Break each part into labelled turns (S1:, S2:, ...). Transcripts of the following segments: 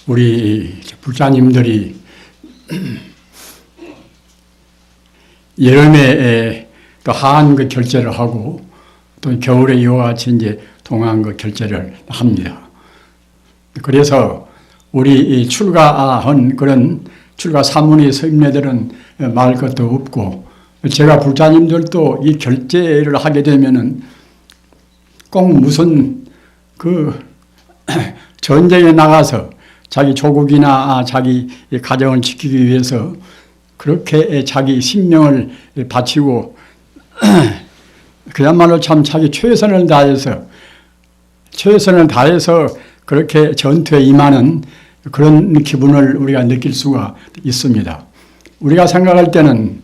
S1: 우리 불자님들이 여름에 또 하한 그 결제를 하고 또 겨울에 이와 같이 이제 동안 그 결제를 합니다. 그래서 우리 출가한 그런 출가 사문의 서임례들은 말할 것도 없고, 제가 불자님들도 이 결제를 하게 되면은 꼭 무슨 그 전쟁에 나가서 자기 조국이나 자기 가정을 지키기 위해서 그렇게 자기 생명을 바치고 그야말로 참 자기 최선을 다해서 그렇게 전투에 임하는 그런 기분을 우리가 느낄 수가 있습니다. 우리가 생각할 때는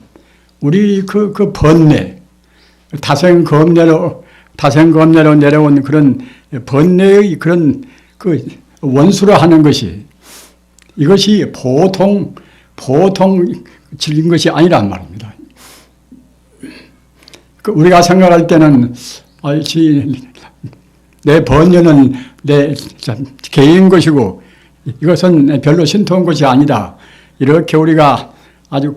S1: 우리 그 번뇌, 다생검내로 내려온 그런 번뇌의 그런 그 원수로 하는 것이, 이것이 보통 질린 것이 아니란 말입니다. 우리가 생각할 때는 내 번뇌는 내 개인 것이고 이것은 별로 신통한 것이 아니다, 이렇게 우리가 아주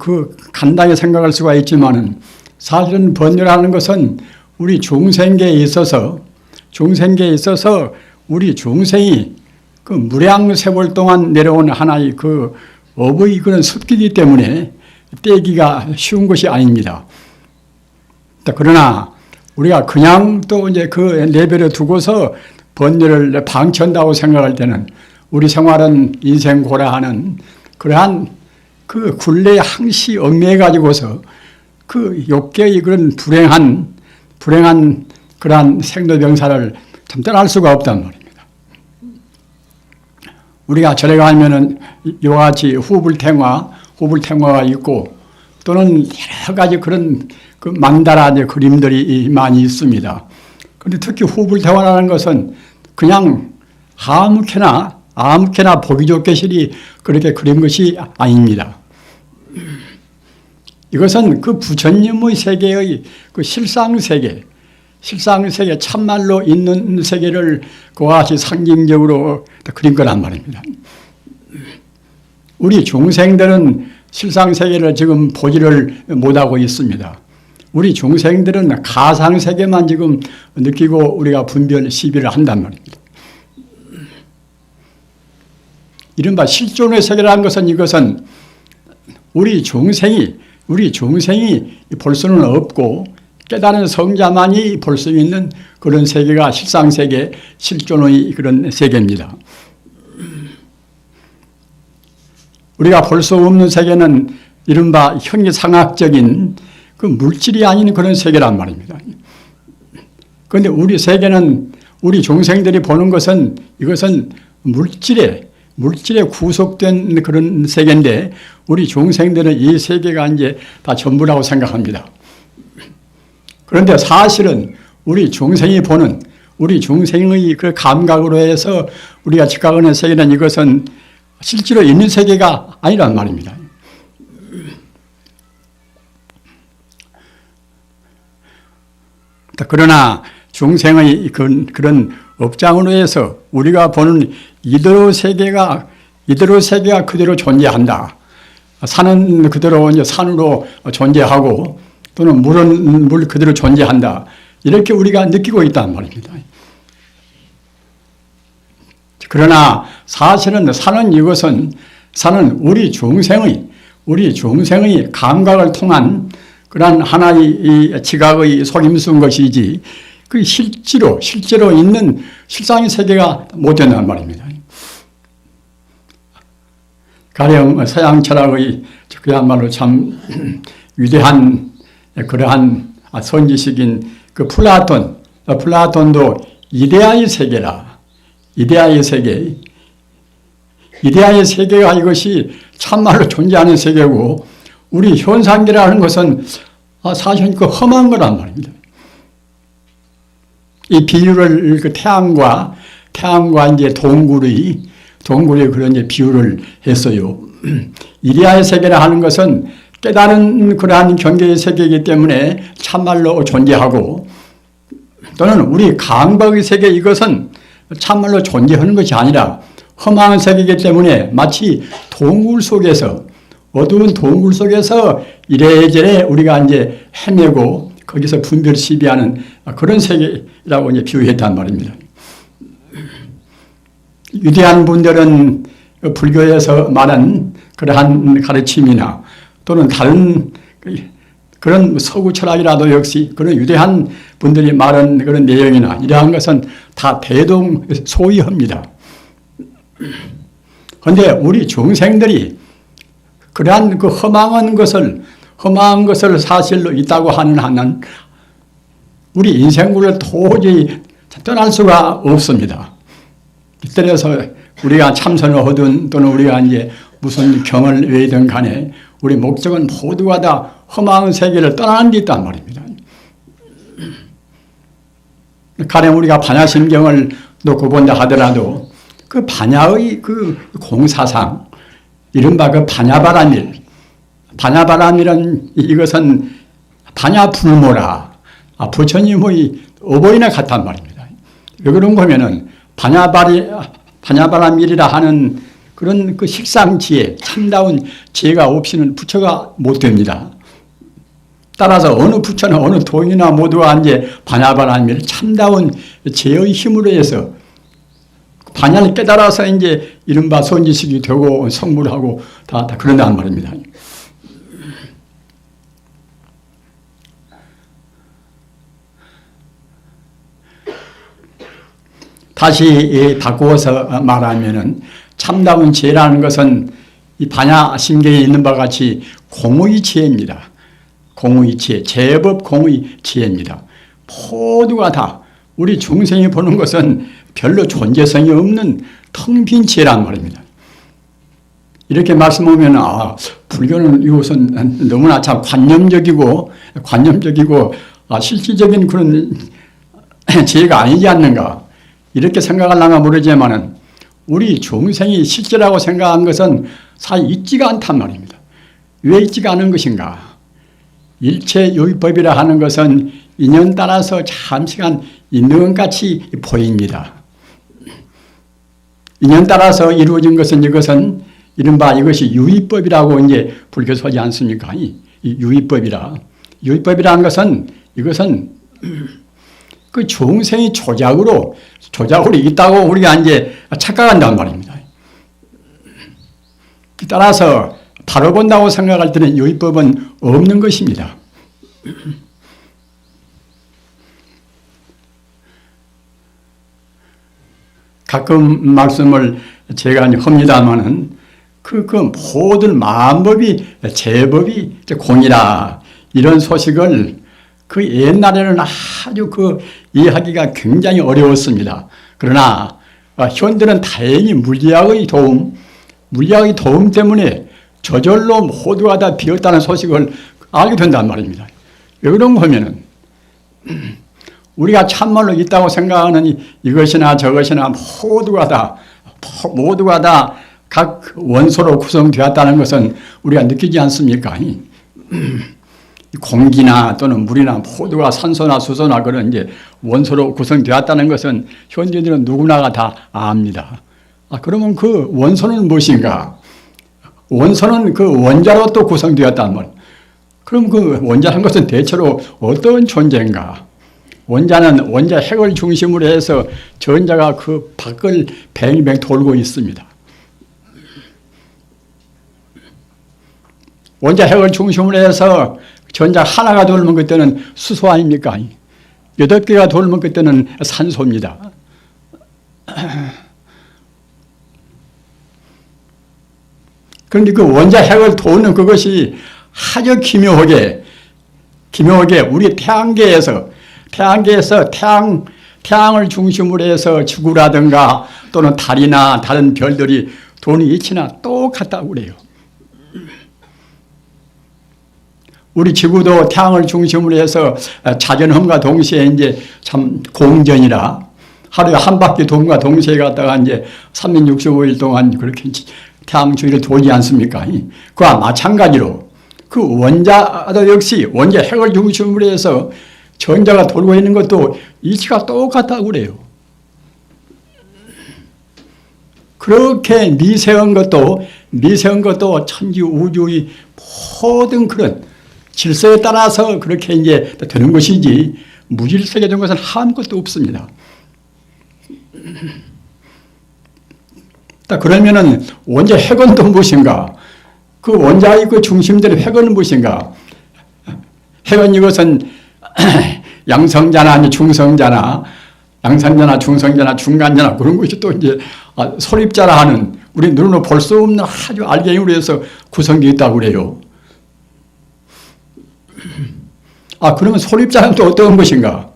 S1: 간단히 생각할 수가 있지만은, 사실은 번뇌라는 것은 우리 중생계에 있어서 우리 중생이 그 무량 세월 동안 내려온 하나의 그 업의 그런 습기이기 때문에 떼기가 쉬운 것이 아닙니다. 그러나 우리가 그냥 또 이제 그 레벨에 두고서 번뇌를 방치한다고 생각할 때는 우리 생활은 인생 고라하는 그러한 그 굴레에 항시 얽매여 가지고서 그 욕계의 그런 불행한 그러한 생로병사를 참 떠날 수가 없단 말입니다. 우리가 절에 가면은 이와 같이 후불탱화가 있고, 또는 여러 가지 그런 그 만다라 그림들이 많이 있습니다. 그런데 특히 후불탱화라는 것은 그냥 아무렇게나 보기 좋게 실이 그렇게 그린 것이 아닙니다. 이것은 그 부처님의 세계의 그 실상세계, 참말로 있는 세계를 그와 같이 상징적으로 그린 거란 말입니다. 우리 중생들은 실상세계를 지금 보지를 못하고 있습니다. 우리 중생들은 가상세계만 지금 느끼고 우리가 분별, 시비를 한단 말입니다. 이른바 실존의 세계라는 것은, 이것은 우리 중생이 볼 수는 없고 깨달은 성자만이 볼 수 있는 그런 세계가 실상세계, 실존의 그런 세계입니다. 우리가 볼 수 없는 세계는 이른바 형이상학적인 그 물질이 아닌 그런 세계란 말입니다. 그런데 우리 세계는, 우리 중생들이 보는 것은, 이것은 물질에 구속된 그런 세계인데, 우리 중생들은 이 세계가 이제 다 전부라고 생각합니다. 그런데 사실은 우리 중생이 보는, 우리 중생의 그 감각으로 해서 우리가 직각하는 세계는, 이것은 실제로 있는 세계가 아니란 말입니다. 그러나 중생의 그런 업장으로 해서 우리가 보는 이대로 세계가 그대로 존재한다. 산은 그대로 이제 산으로 존재하고, 또는 물은 물 그대로 존재한다, 이렇게 우리가 느끼고 있단 말입니다. 그러나 사실은 산은 우리 중생의 감각을 통한 그러한 하나의 지각의 속임수인 것이지, 그 실제로 있는 실상의 세계가 못 된단 말입니다. 가령 서양 철학의 그야말로 참 위대한 그러한 선지식인 그 플라톤도 이데아의 세계라, 이데아의 세계가 이것이 참말로 존재하는 세계고, 우리 현상계라는 것은 사실 그 험한 거란 말입니다. 이 비유를 그 태양과 이제 동굴의 그런 이제 비유를 했어요. 이데아의 세계라 하는 것은 깨달은 그러한 경계의 세계이기 때문에 참말로 존재하고, 또는 우리 감각의 세계, 이것은 참말로 존재하는 것이 아니라 험한 세계이기 때문에 마치 동굴 속에서, 어두운 동굴 속에서 이래저래 우리가 이제 헤매고 거기서 분별 시비하는 그런 세계라고 이제 비유했단 말입니다. 위대한 분들은 불교에서 말한 그러한 가르침이나 또는 다른 그런 서구 철학이라도 역시 그런 위대한 분들이 말한 그런 내용이나 이러한 것은 다 대동소이합니다. 그런데 우리 중생들이 그러한 그 험한 것을 사실로 있다고 하는 한은 우리 인생구를 도저히 떠날 수가 없습니다. 그래서 우리가 참선을 하든 또는 우리가 이제 무슨 경을 외든 간에 우리 목적은 모두가 다 험한 세계를 떠나는 데 있단 말입니다. 가령 우리가 반야심경을 놓고 본다 하더라도 그 반야의 그 공사상, 이른바 그 반야바라밀, 반야바라밀은 이것은 반야불모라, 부처님의 어버이나 같단 말입니다. 왜 그런가 하면은 반야바라밀이라 하는 그런 그 식상지혜, 참다운 지혜가 없이는 부처가 못 됩니다. 따라서 어느 부처나 어느 도인이나 모두가 이제 반야바라밀, 참다운 지혜의 힘으로 해서 반야를 깨달아서 이제 이른바 선지식이 되고 성불하고 다 그런단 말입니다. 다시 바꾸어서 말하면은 참다운 지혜라는 것은 이 반야심경에 있는 바와 같이 공의 지혜입니다. 공의 지혜, 제법 공의 지혜입니다. 모두가 다 우리 중생이 보는 것은 별로 존재성이 없는 텅 빈 지혜란 말입니다. 이렇게 말씀하면 불교는 이것은 너무나 참 관념적이고 실질적인 그런 지혜가 아니지 않는가 이렇게 생각하려나 모르지만은 우리 중생이 실제라고 생각한 것은 사실 있지가 않단 말입니다. 왜 있지가 않은 것인가? 일체 요법이라 하는 것은 인연 따라서 잠시간 있는 것 같이 보입니다. 인연 따라서 이루어진 것은 이것은 이른바 이것이 유의법이라고 이제 불교 소지 않습니까? 이 유의법이라는 것은 이것은 그 중생이 조작으로 있다고 우리가 이제 착각한단 말입니다. 따라서 바로 본다고 생각할 때는 유의법은 없는 것입니다. 가끔 말씀을 제가 합니다마는 그 모든 만법이 제법이 공이라 이런 소식을 그 옛날에는 아주 이해하기가 굉장히 어려웠습니다. 그러나 현대는 다행히 물리학의 도움 때문에 저절로 모두가 다 비었다는 소식을 알게 된단 말입니다. 왜 그런가 하면은 우리가 참말로 있다고 생각하는 이것이나 저것이나 모두가 다 각 원소로 구성되었다는 것은 우리가 느끼지 않습니까? 공기나 또는 물이나 모두가 산소나 수소나 그런 이제 원소로 구성되었다는 것은 현재들은 누구나가 다 압니다. 그러면 그 원소는 무엇인가? 원소는 그 원자로 또 구성되었단 말. 그럼 그 원자라는 것은 대체로 어떤 존재인가? 원자는 원자 핵을 중심으로 해서 전자가 그 밖을 뱅뱅 돌고 있습니다. 원자 핵을 중심으로 해서 전자 하나가 돌면 그때는 수소 아닙니까? 8개가 돌면 그때는 산소입니다. 그런데 그 원자 핵을 도는 그것이 아주 기묘하게 우리 태양계에서 태양을 중심으로 해서 지구라든가 또는 달이나 다른 별들이 도는 이치나 똑같다고 그래요. 우리 지구도 태양을 중심으로 해서 자전함과 동시에 이제 참 공전이라 하루에 한 바퀴 돈과 동시에 갔다가 이제 365일 동안 그렇게 태양 주위를 돌지 않습니까? 그와 마찬가지로 그 원자도 역시 원자 핵을 중심으로 해서 전자가 돌고 있는 것도 이치가 똑같다고 그래요. 그렇게 미세한 것도 천지 우주의 모든 그런 질서에 따라서 그렇게 이제 되는 것이지 무질서하게 된 것은 아무것도 없습니다. 그러면은 원자 핵은또 무엇인가? 그 원자의 그 중심들의 핵은 무엇인가? 핵은 이것은 양성자나 중성자나 양성자나 중성자나 중간자나 그런 것이 또 이제 소립자라 하는 우리 눈으로 볼 수 없는 아주 알갱이로 해서 구성되어 있다고 그래요. 그러면 소립자는 또 어떤 것인가?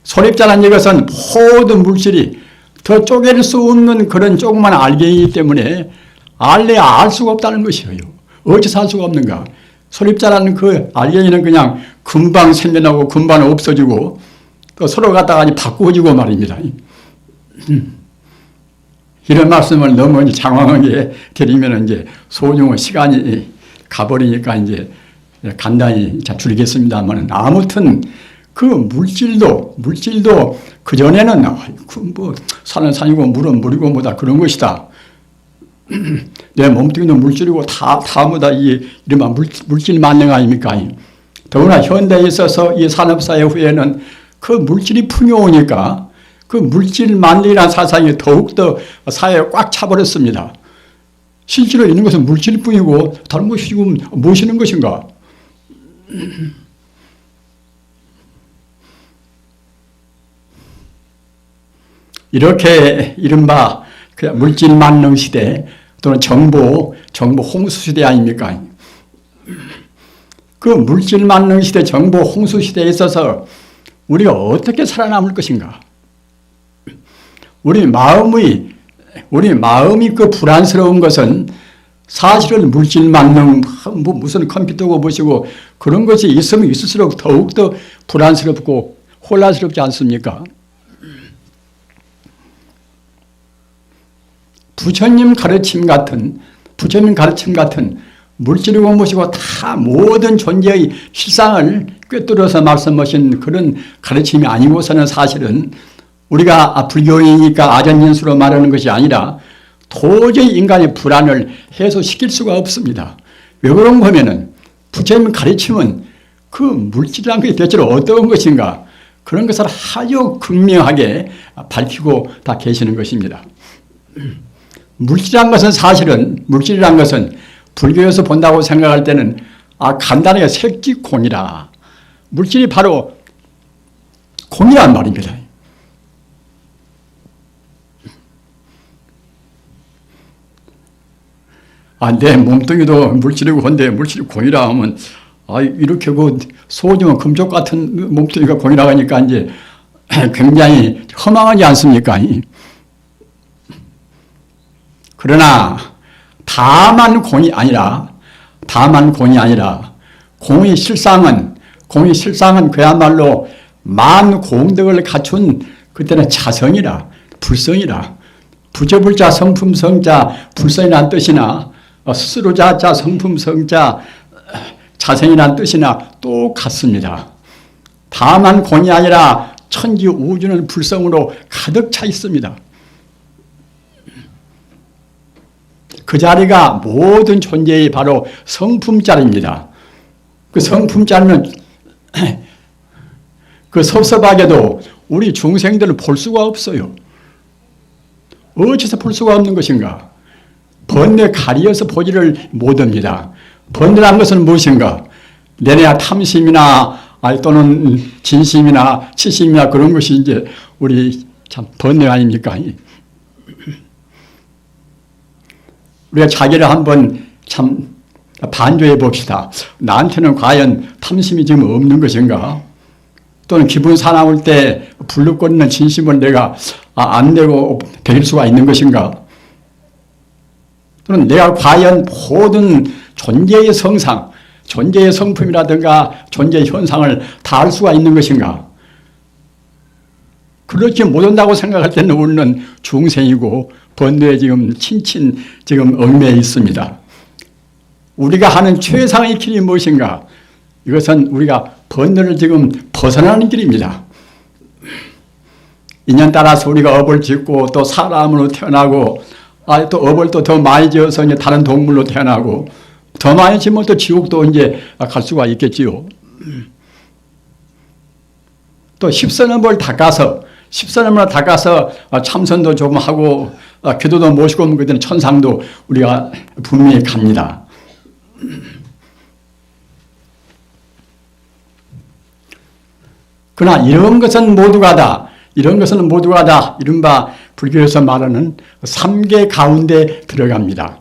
S1: 소립자라는 이것은 모든 물질이 더 쪼갤 수 없는 그런 조그만 알갱이이기 때문에 알래야 알 수가 없다는 것이에요. 어째서 알 수가 없는가? 소립자라는 그 알갱이는 그냥 금방 생겨나고 금방 없어지고 또 서로 갖다가 바꾸어지고 말입니다. 이런 말씀을 너무 장황하게 드리면 이제 소중한 시간이 가버리니까 이제 간단히 줄이겠습니다만 아무튼 그 물질도 그전에는 산은 산이고 물은 물이고 뭐다 그런 것이다. 내 몸뚱이도 물질이고 다 뭐다 이른바 물질 만능 아닙니까? 더구나 현대에 있어서 이 산업사회 후에는 그 물질이 풍요하니까 그 물질 만능이라는 사상이 더욱더 사회에 꽉 차버렸습니다. 실제로 있는 것은 물질일 뿐이고 다른 것이 지금 무엇이는 것인가? 이렇게 이른바 물질 만능 시대 또는 정보 홍수 시대 아닙니까? 그 물질 만능 시대, 정보 홍수 시대에 있어서 우리가 어떻게 살아남을 것인가? 우리 마음이 그 불안스러운 것은 사실은 물질 만능 무슨 컴퓨터고 보시고 그런 것이 있으면 있을수록 더욱더 불안스럽고 혼란스럽지 않습니까? 부처님 가르침 같은 물질이고 무엇이고 다 모든 존재의 실상을 꿰뚫어서 말씀하신 그런 가르침이 아니고서는 사실은 우리가 불교이니까 아전인수로 말하는 것이 아니라 도저히 인간의 불안을 해소시킬 수가 없습니다. 왜 그런가 하면은 부처님 가르침은 그 물질이라는 것이 대체로 어떤 것인가 그런 것을 아주 극명하게 밝히고 다 계시는 것입니다. 물질이란 것은 불교에서 본다고 생각할 때는 간단하게 색지공이라 물질이 바로 공이란 말입니다. 내 몸뚱이도 물질이고 근데 물질이 공이라 하면 이렇게 그 소중한 금쪽 같은 몸뚱이가 공이라고 하니까 이제 굉장히 허망하지 않습니까? 그러나 다만 공이 아니라 공의 실상은 그야말로 만 공덕을 갖춘 그때는 자성이라 불성이라 부처불자 성품성자 불성이라는 뜻이나 스스로자 성품성자 자성이라는 뜻이나 똑같습니다. 다만 공이 아니라 천지 우주는 불성으로 가득 차 있습니다. 그 자리가 모든 존재의 바로 성품자리입니다. 그 성품자리는 그 섭섭하게도 우리 중생들을 볼 수가 없어요. 어째서 볼 수가 없는 것인가? 번뇌 가리어서 보지를 못합니다. 번뇌란 것은 무엇인가? 내내 탐심이나 또는 진심이나 치심이나 그런 것이 이제 우리 참 번뇌 아닙니까? 우리가 자기를 한번 참 반조해 봅시다. 나한테는 과연 탐심이 지금 없는 것인가? 또는 기분 사나울 때 불룩거리는 진심을 내가 안 내고 데릴 수가 있는 것인가? 또는 내가 과연 모든 존재의 성상, 존재의 성품이라든가 존재의 현상을 다 알 수가 있는 것인가? 그렇지 못한다고 생각할 때는 우리는 중생이고 번뇌에 지금 얽매여 있습니다. 우리가 하는 최상의 길이 무엇인가? 이것은 우리가 번뇌를 지금 벗어나는 길입니다. 인연 따라서 우리가 업을 짓고 또 사람으로 태어나고 또 업을 또 더 많이 지어서 이제 다른 동물로 태어나고 더 많이 지면 또 지옥도 이제 갈 수가 있겠지요. 또 십선업을 닦아서 참선도 좀 하고 기도도 모시고 오면 그때는 천상도 우리가 분명히 갑니다. 그러나 이런 것은 모두가 다 이른바 불교에서 말하는 삼계 가운데 들어갑니다.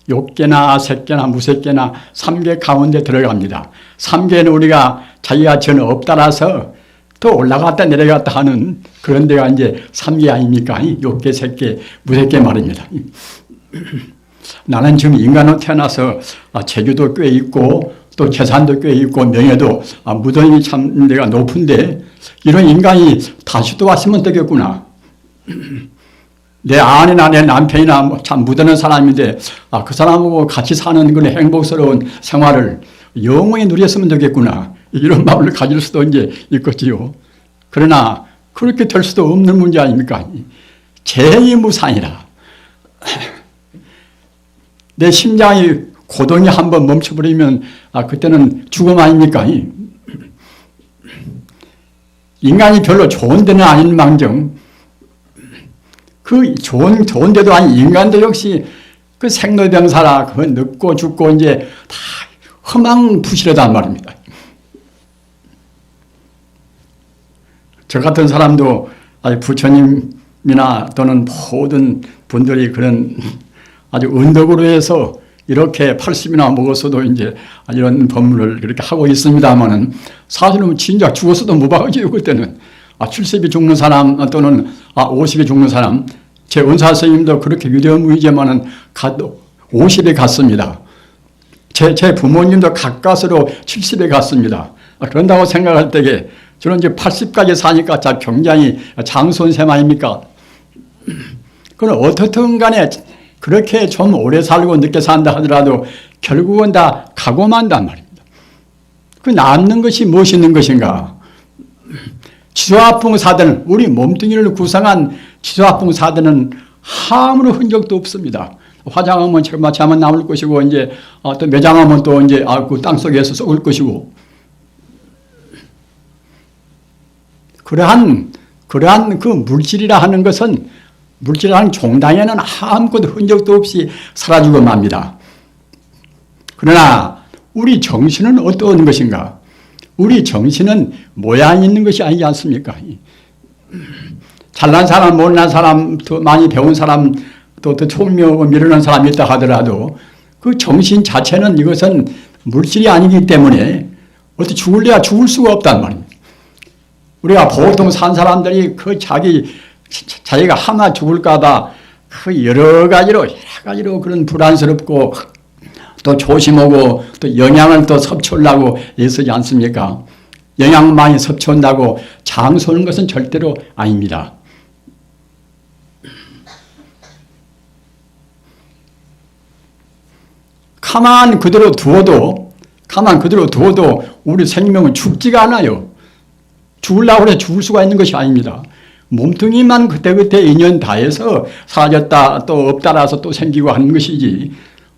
S1: 욕계나 색계나 무색계나 삼계 가운데 들어갑니다. 삼계는 우리가 자기가 지은 업 따라서 또 올라갔다 내려갔다 하는 그런 데가 이제 삼계 아닙니까? 욕계, 색계, 무색계 말입니다. 나는 지금 인간으로 태어나서 재주도 꽤 있고 또 재산도 꽤 있고 명예도 무던히 참 내가 높은데 이런 인간이 다시 또 왔으면 되겠구나. 내 아내나 내 남편이나 참 무던한 사람인데 그 사람하고 같이 사는 그런 행복스러운 생활을 영원히 누렸으면 되겠구나. 이런 마음을 가질 수도 이제 있겠지요. 그러나 그렇게 될 수도 없는 문제 아닙니까? 재무상이라. 내 심장이 고동이 한번 멈춰버리면 그때는 죽음 아닙니까? 인간이 별로 좋은 데는 아닌 망정 그 좋은 데도 아닌 인간도 역시 그 생로병사라 그 늙고 죽고 이제 다 허망부실하단 말입니다. 저 같은 사람도 부처님이나 또는 모든 분들이 그런 아주 은덕으로 해서 이렇게 80이나 먹었어도 이제 이런 법문을 그렇게 하고 있습니다만은 사실은 진작 죽었어도 무방하지요. 그때는 70이 죽는 사람 또는 50이 죽는 사람 제 은사 선생님도 그렇게 유대무이지만은 50에 갔습니다. 제 부모님도 가까스로 70에 갔습니다. 그런다고 생각할 때에 저는 이제 80까지 사니까 굉장히 장손셈 아닙니까? 그럼 어떻든 간에 그렇게 좀 오래 살고 늦게 산다 하더라도 결국은 다 가고 만단 말입니다. 그 남는 것이 무엇이 있는 것인가? 지소화풍사대는 우리 몸뚱이를 구성한 지소화풍사대는 아무런 흔적도 없습니다. 화장하면 마치 하면 남을 것이고 이제 또 매장하면 또 이제 그 땅속에서 썩을 것이고 그러한 그 물질이라 하는 것은 물질이라는 종당에는 아무것도 흔적도 없이 사라지고 맙니다. 그러나 우리 정신은 어떤 것인가? 우리 정신은 모양 있는 것이 아니지 않습니까? 잘난 사람, 못난 사람, 더 많이 배운 사람, 또 더 총명하고 미련한 사람이 있다 하더라도 그 정신 자체는 이것은 물질이 아니기 때문에 어떻게 죽을래야 죽을 수가 없단 말입니다. 우리가 보통 산 사람들이 그 자기가 하나 죽을까봐 그 여러 가지로 그런 불안스럽고 또 조심하고 또 영양을 또 섭취하려고 애쓰지 않습니까? 영양 많이 섭취한다고 장수하는 것은 절대로 아닙니다. 가만 그대로 두어도 우리 생명은 죽지가 않아요. 죽으려고 해서 죽을 수가 있는 것이 아닙니다. 몸뚱이만 그때그때 인연 다해서 사라졌다 또 없다라서 또 생기고 하는 것이지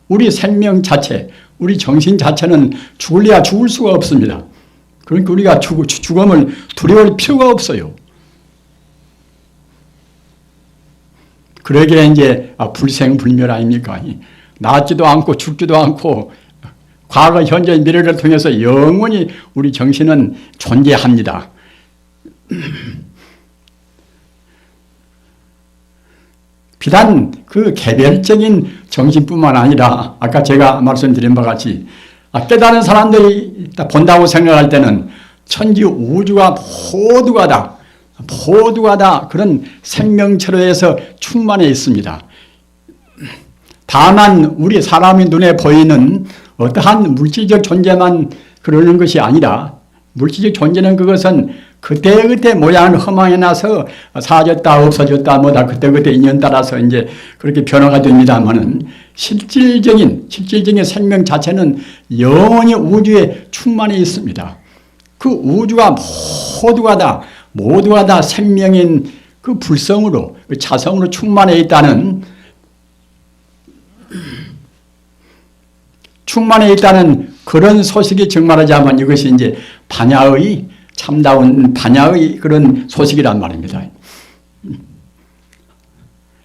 S1: 우리 생명 자체, 우리 정신 자체는 죽을래야 죽을 수가 없습니다. 그러니까 우리가 죽음을 두려워할 필요가 없어요. 그러기에 이제 불생불멸 아닙니까? 낫지도 않고 죽지도 않고 과거, 현재, 미래를 통해서 영원히 우리 정신은 존재합니다. 비단 그 개별적인 정신뿐만 아니라 아까 제가 말씀드린 바와 같이 깨달은 사람들이 본다고 생각할 때는 천지 우주가 모두가 다 그런 생명체로에서 충만해 있습니다. 다만 우리 사람의 눈에 보이는 어떠한 물질적 존재만 그러는 것이 아니라 물질적 존재는 그것은 그때그때 모양을 허망해놔서 사라졌다 없어졌다 뭐다 그때그때 인연 따라서 이제 그렇게 변화가 됩니다만은 실질적인 생명 자체는 영원히 우주에 충만해 있습니다. 그 우주가 모두가 다 생명인 그 불성으로, 그 자성으로 충만해 있다는 그런 소식이 정말하자면 이것이 이제 반야의 참다운 반야의 그런 소식이란 말입니다.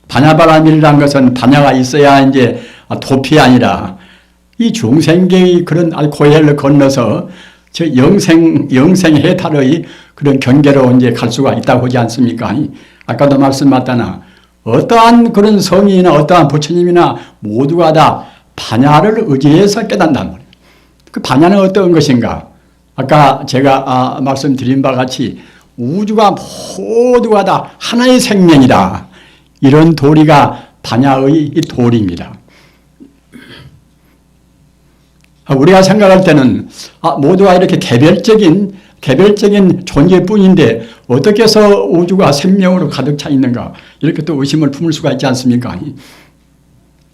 S1: 반야바람이라는 것은 반야가 있어야 이제 도피 아니라 이 중생계의 그런 고해를 건너서 저 영생해탈의 그런 경계로 이제 갈 수가 있다고 하지 않습니까? 아까도 말씀하셨다나 어떠한 그런 성인이나 어떠한 부처님이나 모두가 다 반야를 의지해서 깨닫는단 말이에요. 그 반야는 어떤 것인가? 아까 제가 말씀드린 바와 같이 우주가 모두가 다 하나의 생명이다. 이런 도리가 반야의 도리입니다. 우리가 생각할 때는 모두가 이렇게 개별적인 존재뿐인데 어떻게 해서 우주가 생명으로 가득 차 있는가 이렇게 또 의심을 품을 수가 있지 않습니까?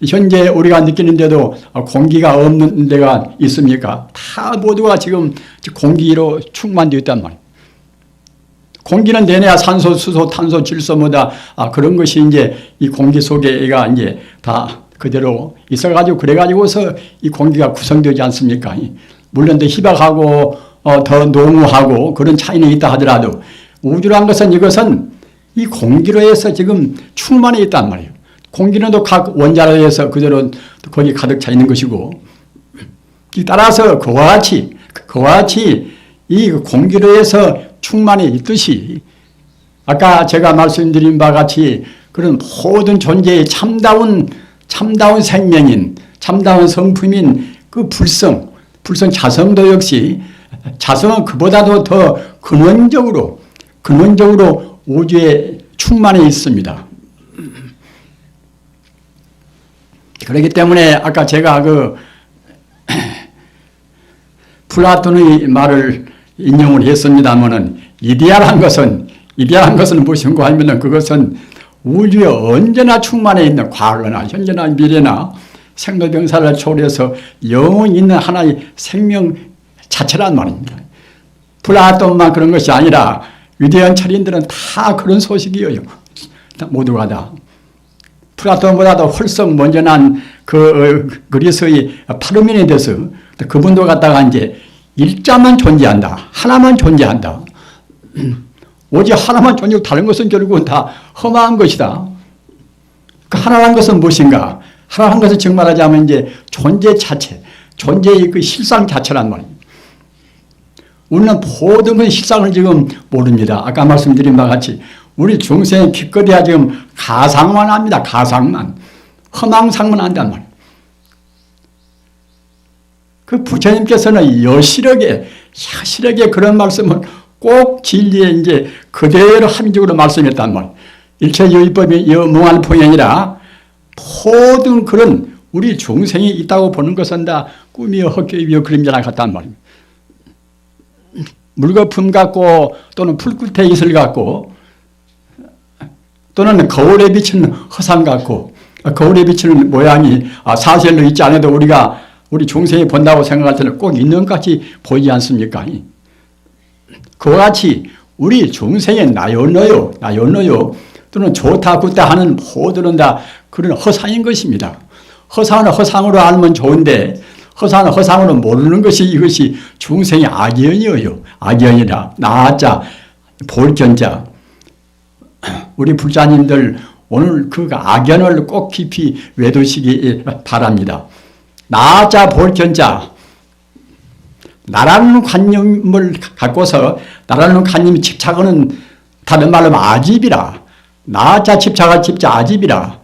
S1: 현재 우리가 느끼는데도 공기가 없는 데가 있습니까? 다 모두가 지금 공기로 충만되어 있단 말이에요. 공기는 내내야 산소, 수소, 탄소, 질소 뭐다 그런 것이 이제 이 공기 속에가 이제 다 그대로 있어가지고 그래가지고서 이 공기가 구성되지 않습니까? 물론 더 희박하고 더 농후하고 그런 차이는 있다 하더라도 우주란 것은 이것은 이 공기로 해서 지금 충만해 있단 말이에요. 공기는 또 각 원자로 해서 그대로 거기 가득 차 있는 것이고 따라서 그와 같이 이 공기로 해서 충만해 있듯이 아까 제가 말씀드린 바와 같이 그런 모든 존재의 참다운 생명인 참다운 성품인 그 불성 자성도 역시 자성은 그보다도 더 근원적으로 우주에 충만해 있습니다. 그렇기 때문에 아까 제가 플라톤의 말을 인용을 했습니다만은 이데알한 것은 무엇인가 하면은 그것은 우주에 언제나 충만해 있는 과거나 현재나 미래나 생로병사를 초월해서 영원히 있는 하나의 생명 자체란 말입니다. 플라톤만 그런 것이 아니라 위대한 철인들은 다 그런 소식이에요. 모두가 다. 플라톤보다도 훨씬 먼저 난 그리스의 파르메니데스 그분도 갖다가 이제 일자만 존재한다. 하나만 존재한다. 오직 하나만 존재하고 다른 것은 결국은 다 험한 것이다. 그 하나란 것은 무엇인가? 하나란 것은 정말하자면 이제 존재 자체, 존재의 그 실상 자체란 말입니다. 우리는 모든 그 실상을 지금 모릅니다. 아까 말씀드린 바와 같이 우리 중생의 기껏해야 지금 가상만 합니다. 가상만. 허망상만 한단 말이에요. 그 부처님께서는 여실하게 그런 말씀을 꼭 진리에 이제 그대로 합리적으로 말씀했단 말이에요. 일체 여의법이 무한포현이라 모든 그런 우리 중생이 있다고 보는 것은 다 꿈이요 헛개이요 그림자나 같단 말입니다. 물거품 같고 또는 풀끝에 이슬 같고 또는 거울에 비치는 허상 같고 거울에 비치는 모양이 사실로 있지 않아도 우리 중생이 본다고 생각할 때는 꼭 있는 것 같이 보이지 않습니까? 그와 같이 우리 중생의 나요너요 또는 좋다 굿다 하는 모두는 다 그런 허상인 것입니다. 허상은 허상으로 알면 좋은데 허상은 허상으로 모르는 것이 이것이 중생의 악연이에요. 악연이라 나자 볼견자 우리 불자님들 오늘 그 악연을 꼭 깊이 외두시기 바랍니다. 나자 볼견자 나라는 관념을 갖고서 나라는 관념이 집착하는 다른 말로 아집이라 나자 집착할 집자 아집이라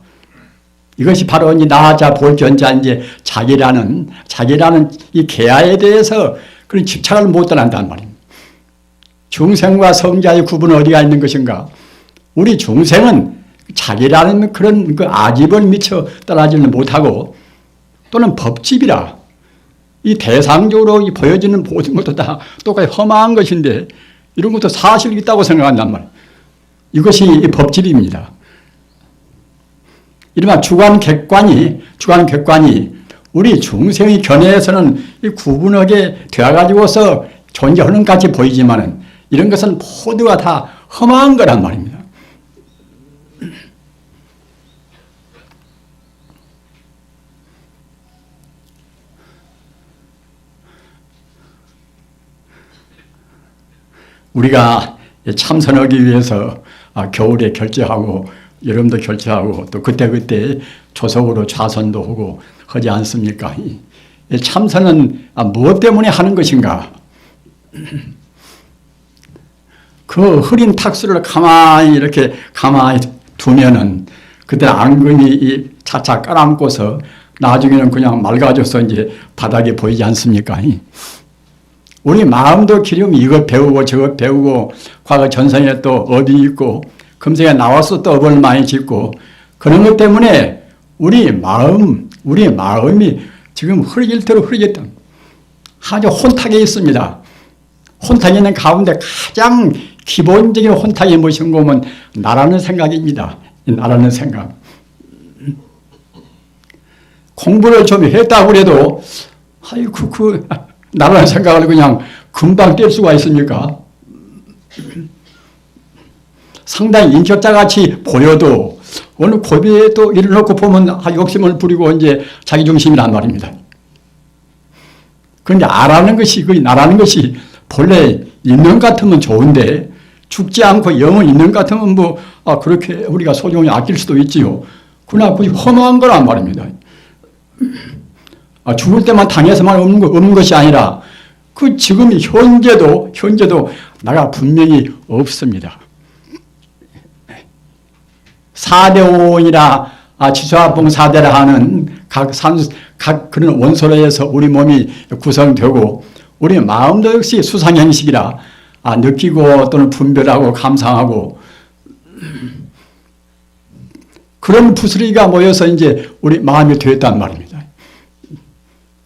S1: 이것이 바로 이 나자 볼견자 이제 자기라는 이 계야에 대해서 그런 집착을 못 떠난단 말입니다. 중생과 성자의 구분은 어디가 있는 것인가? 우리 중생은 자기라는 그런 그 아집을 미처 떠나지는 못하고 또는 법집이라 이 대상적으로 보여지는 모든 것도 다 똑같이 험한 것인데 이런 것도 사실이 있다고 생각한단 말이에요. 이것이 법집입니다. 이른바 주관객관이 우리 중생의 견해에서는 이 구분하게 되어가지고서 존재하는 것 같이 보이지만은 이런 것은 모두가 다 험한 거란 말입니다. 우리가 참선하기 위해서 겨울에 결제하고 여름도 결제하고 또 그때그때 조석으로 좌선도 하고 하지 않습니까? 참선은 무엇 때문에 하는 것인가? 그 흐린 탁수를 가만히 두면은 그때 앙금이 차차 깔아앉고서 나중에는 그냥 맑아져서 이제 바닥에 보이지 않습니까? 우리 마음도 기름 이것 배우고 저것 배우고 과거 전생에 또 업이 있고 금생에 나와서 또 업을 많이 짓고 그런 것 때문에 우리 마음이 지금 흐릿도록 흐릿다. 아주 혼탁에 있습니다. 혼탁에 있는 가운데 가장 기본적인 혼탁이 무엇인가 하면 나라는 생각입니다. 나라는 생각. 공부를 좀 했다고 해도 아이고 나라는 생각을 그냥 금방 뗄 수가 있습니까? 상당히 인격자같이 보여도 어느 고비에 또 일어놓고 보면 욕심을 부리고 이제 자기중심이란 말입니다. 그런데 나라는 것이 본래 있는 것 같으면 좋은데 죽지 않고 영은 있는 것 같으면 그렇게 우리가 소중히 아낄 수도 있지요. 그러나 그게 허무한 거란 말입니다. 죽을 때만 당해서만 없는 것이 아니라 지금 현재도 나가 분명히 없습니다. 4대오원이라 지수화풍 4대라 하는 각 그런 원소로에서 우리 몸이 구성되고 우리 마음도 역시 수상형식이라 느끼고 또는 분별하고 감상하고 그런 부스러기가 모여서 이제 우리 마음이 되었단 말입니다.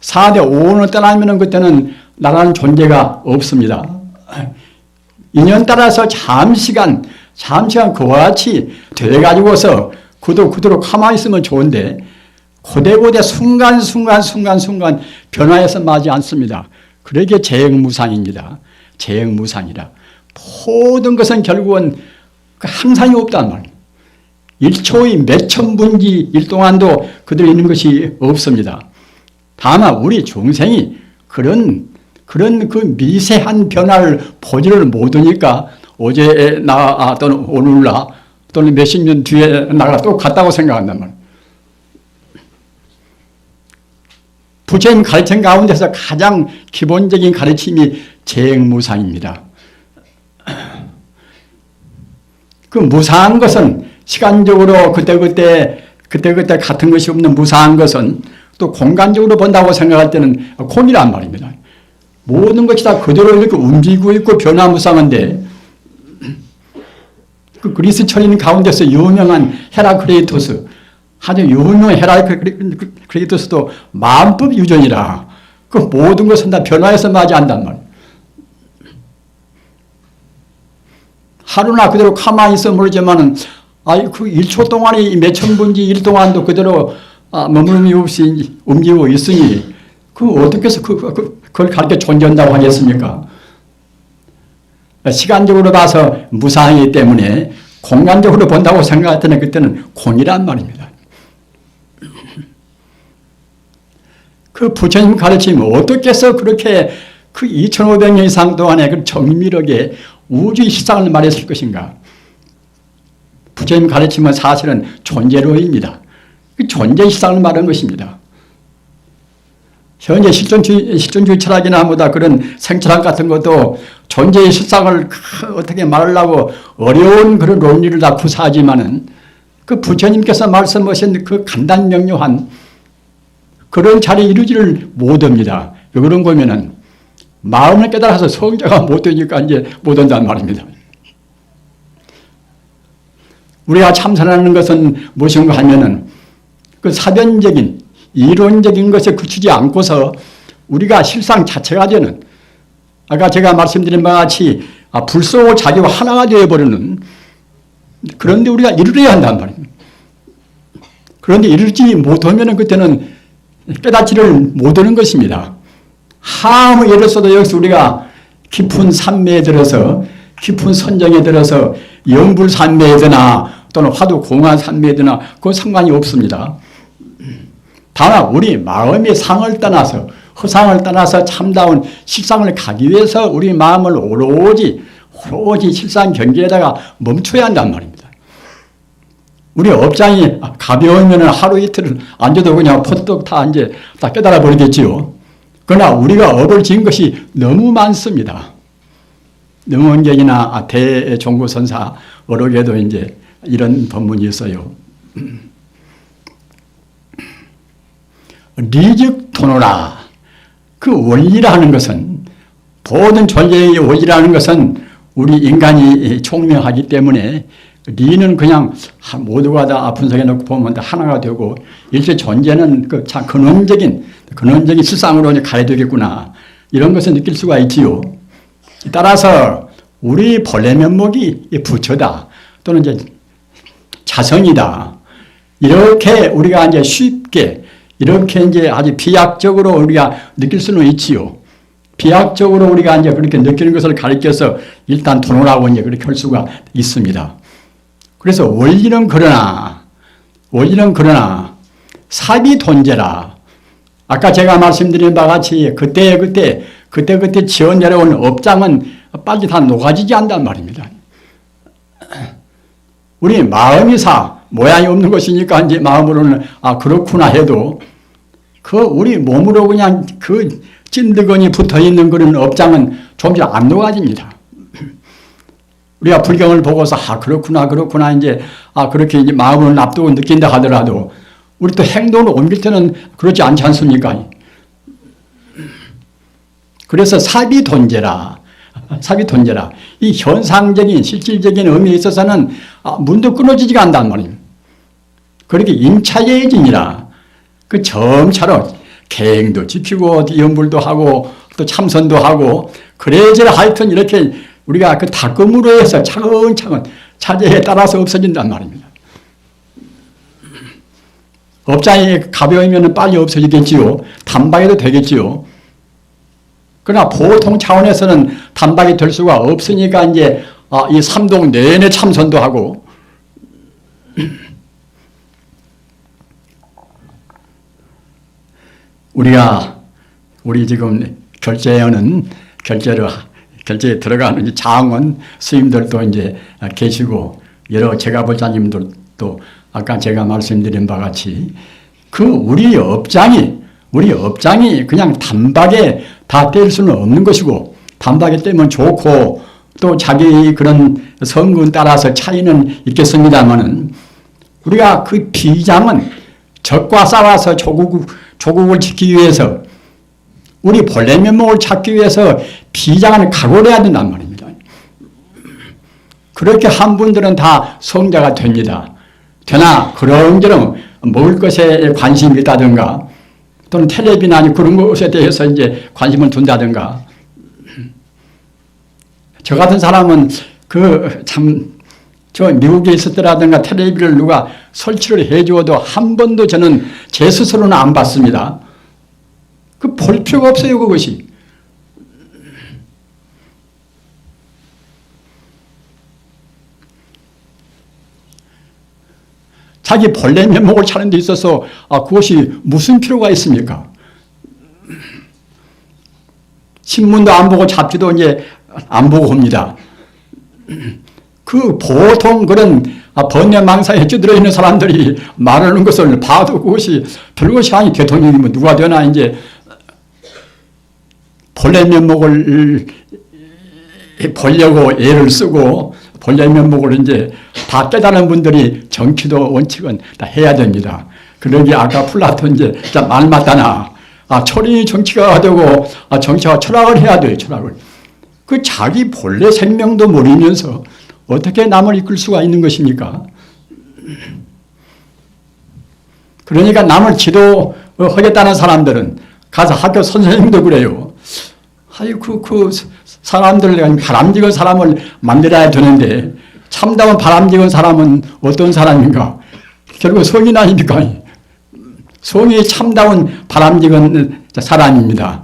S1: 4대 오원을 떠나면 그때는 나라는 존재가 없습니다. 인연 따라서 잠시간 그와 같이 돼가지고서 그대로 가만히 있으면 좋은데 고대고대 순간 변화해서 마지 않습니다. 그러기에 재행무상입니다. 재행무상이라 모든 것은 결국은 항상이 없단 말이에요. 1초의 몇천 분기 1 동안도 그대로 있는 것이 없습니다. 다만 우리 중생이 그런 그 미세한 변화를 보지를 못하니까 어제 나 또는 오늘 나 또는 몇십 년 뒤에 나가 또 같다고 생각한단 말이에요. 부처님 가르침 가운데서 가장 기본적인 가르침이 재행무상입니다. 그 무상한 것은 시간적으로 그때그때 같은 것이 없는 무상한 것은 또 공간적으로 본다고 생각할 때는空이란 말입니다. 모든 것이 다 그대로 이렇게 움직이고 있고 변화무상한데 그 그리스 철인 가운데서 유명한 헤라크레이토스 아주 유명한 헤라크레이토스도 마음법 유전이라 그 모든 것은 다 변화해서 맞이한단 말이에요. 하루나 그대로 가만히 있어 모르지만은 그 1초 동안에 몇천 분지 1 동안도 그대로 머무름이 없이 움직이고 있으니 어떻게 해서 그걸 가르쳐 존재한다고 하겠습니까? 시간적으로 봐서 무상이기 때문에 공간적으로 본다고 생각할 때는 그때는 공이란 말입니다. 그 부처님 가르침이 어떻게 해서 그렇게 그 2500년 이상 동안에 그 정밀하게 우주의 실상을 말했을 것인가? 부처님 가르침은 사실은 존재로입니다. 그 존재 실상을 말하는 것입니다. 현재 실존주의 철학이나 보다 그런 생철학 같은 것도 존재의 실상을 어떻게 말하려고 어려운 그런 논리를 다 구사하지만은 그 부처님께서 말씀하신 그 간단명료한 그런 자리에 이루지를 못합니다. 왜 그런 거면은 마음을 깨달아서 성자가 못 되니까 이제 못 한다는 말입니다. 우리가 참선하는 것은 무엇인가 하면은 그 사변적인 이론적인 것에 그치지 않고서 우리가 실상 자체가 되는 아까 제가 말씀드린 바와 같이 불쏘고 자기와 하나가 되어버리는 그런데 우리가 이르러야 한단 말입니다. 그런데 이르지 못하면 그때는 깨닫지를 못하는 것입니다. 아무 예를 써도 여기서 우리가 깊은 산매에 들어서 깊은 선정에 들어서 영불산매에 드나 또는 화두공한 산매에 드나 그건 상관이 없습니다. 다만 우리 마음의 상을 떠나서 허상을 떠나서 참다운 실상을 가기 위해서 우리 마음을 오로지 오로지 실상 경계에다가 멈춰야 한단 말입니다. 우리 업장이 가벼우면 하루 이틀 앉아도 그냥 퍼뜩 다 이제 다 깨달아 버리겠지요. 그러나 우리가 업을 지은 것이 너무 많습니다. 능원경이나 대종구선사 어록에도 이제 이런 법문이 있어요. 리즉토노라. 그 원리라는 것은, 모든 존재의 원리라는 것은 우리 인간이 총명하기 때문에 리는 그냥 모두가 다 분석해 놓고 보면 다 하나가 되고, 일체 존재는 그 참 근원적인 실상으로 이제 가야 되겠구나, 이런 것을 느낄 수가 있지요. 따라서 우리 본래 면목이 부처다 또는 이제 자성이다, 이렇게 우리가 이제 쉽게 이렇게 이제 아주 비약적으로 우리가 느낄 수는 있지요. 비약적으로 우리가 이제 그렇게 느끼는 것을 가리켜서 일단 토노라고 이제 그렇게 할 수가 있습니다. 그래서 원리는 그러나 사비돈제라. 아까 제가 말씀드린 바와 같이 그때 지어 내려온 업장은 빨리 다 녹아지지 않단 말입니다. 우리 마음이 모양이 없는 것이니까 이제 마음으로는 그렇구나 해도 그 우리 몸으로 그냥 그 찐득하니 붙어 있는 그런 업장은 조금씩 안 녹아집니다. 우리가 불경을 보고서 그렇구나 이제 그렇게 이제 마음으로 납두고 느낀다 하더라도 우리 또 행동으로 옮길 때는 그렇지 않지 않습니까? 그래서 사비돈제라. 이 현상적인 실질적인 의미에 있어서는 문도 끊어지지가 않단 말이에요. 그렇게 임차예진이라. 그 점차로 계행도 지키고 염불도 하고 또 참선도 하고 그래저래 하여튼 이렇게 우리가 그 닦음으로 해서 차근차근 차제에 따라서 없어진단 말입니다. 업장이 가벼우면 빨리 없어지겠지요. 단박에도 되겠지요. 그러나 보통 차원에서는 단박이 될 수가 없으니까 이제 이 삼동 내내 참선도 하고 우리 지금 결제에 들어가는 장원 스님들도 이제 계시고 여러 제가볼자님들도 아까 제가 말씀드린 바 같이 그 우리 업장이 그냥 단박에 다 뗄 수는 없는 것이고 단박에 떼면 좋고 또 자기 그런 성분 따라서 차이는 있겠습니다만은 우리가 그 비장은 적과 싸워서 조국을 지키기 위해서 우리 본래 면목을 찾기 위해서 비장은 각오를 해야 된단 말입니다. 그렇게 한 분들은 다 성자가 됩니다. 되나 그런저런 먹을 것에 관심이 있다든가 또는 텔레비나 그런 것에 대해서 이제 관심을 둔다든가 저 같은 사람은 저 미국에 있었더라든가 텔레비를 누가 설치를 해주어도 한 번도 저는 제 스스로는 안 봤습니다. 볼 필요가 없어요, 그것이. 자기 본래 면목을 찾는 데 있어서 그것이 무슨 필요가 있습니까? 신문도 안 보고 잡지도 이제 안 보고 합니다. 그 보통 그런 번뇌망상에 찌들어 있는 사람들이 말하는 것을 봐도 그것이 별것이 아니 대통령이면 누가 되나 이제 본래 면목을 보려고 애를 쓰고 본래 면목을 이제 다 깨달은 분들이 정치도 원칙은 다 해야 됩니다. 그러기 아까 플라톤 이제 말 맞다나 철이 정치가 되고 정치가 철학을 해야 돼요. 철학을. 그 자기 본래 생명도 모르면서 어떻게 남을 이끌 수가 있는 것입니까? 그러니까 남을 지도하겠다는 사람들은 가서 학교 선생님도 그래요. 그 사람들 바람직한 사람을 만들어야 되는데 참다운 바람직한 사람은 어떤 사람인가? 결국 성인 아닙니까? 성이 참다운 바람직한 사람입니다.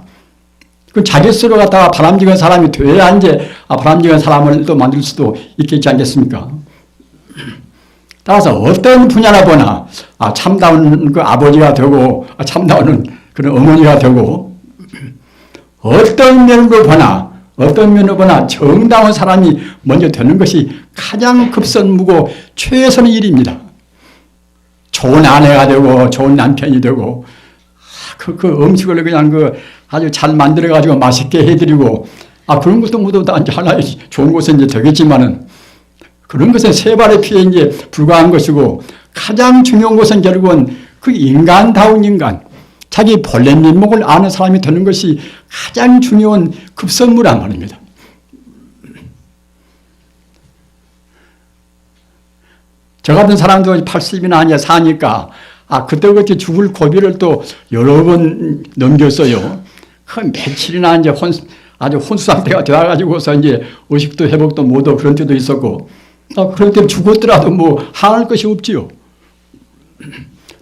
S1: 그 자기 스스로 갖다가 바람직한 사람이 돼야 이제 바람직한 사람을 또 만들 수도 있겠지 않겠습니까? 따라서 어떤 분야나 보나 참다운 그 아버지가 되고 참다운 그런 어머니가 되고 어떤 면으로 보나 어떤 면을 보나 정당한 사람이 먼저 되는 것이 가장 급선무고 최선의 일입니다. 좋은 아내가 되고 좋은 남편이 되고 그 음식을 그냥 아주 잘 만들어가지고 맛있게 해드리고 그런 것도 모두 다 이제 하나의 좋은 것은 이제 되겠지만은 그런 것은 세 발의 피에 이제 불과한 것이고 가장 중요한 것은 결국은 그 인간다운 인간, 자기 본래 면목을 아는 사람이 되는 것이 가장 중요한 급선무란 말입니다. 저 같은 사람도 80이나 이제 사니까 그때그때 죽을 고비를 또 여러 번 넘겼어요. 며칠이나 이제 아주 혼수 상태가 되어가지고서 이제 의식도 회복도 못하고 그런 때도 있었고, 그럴 때 죽었더라도 뭐 항할 것이 없지요.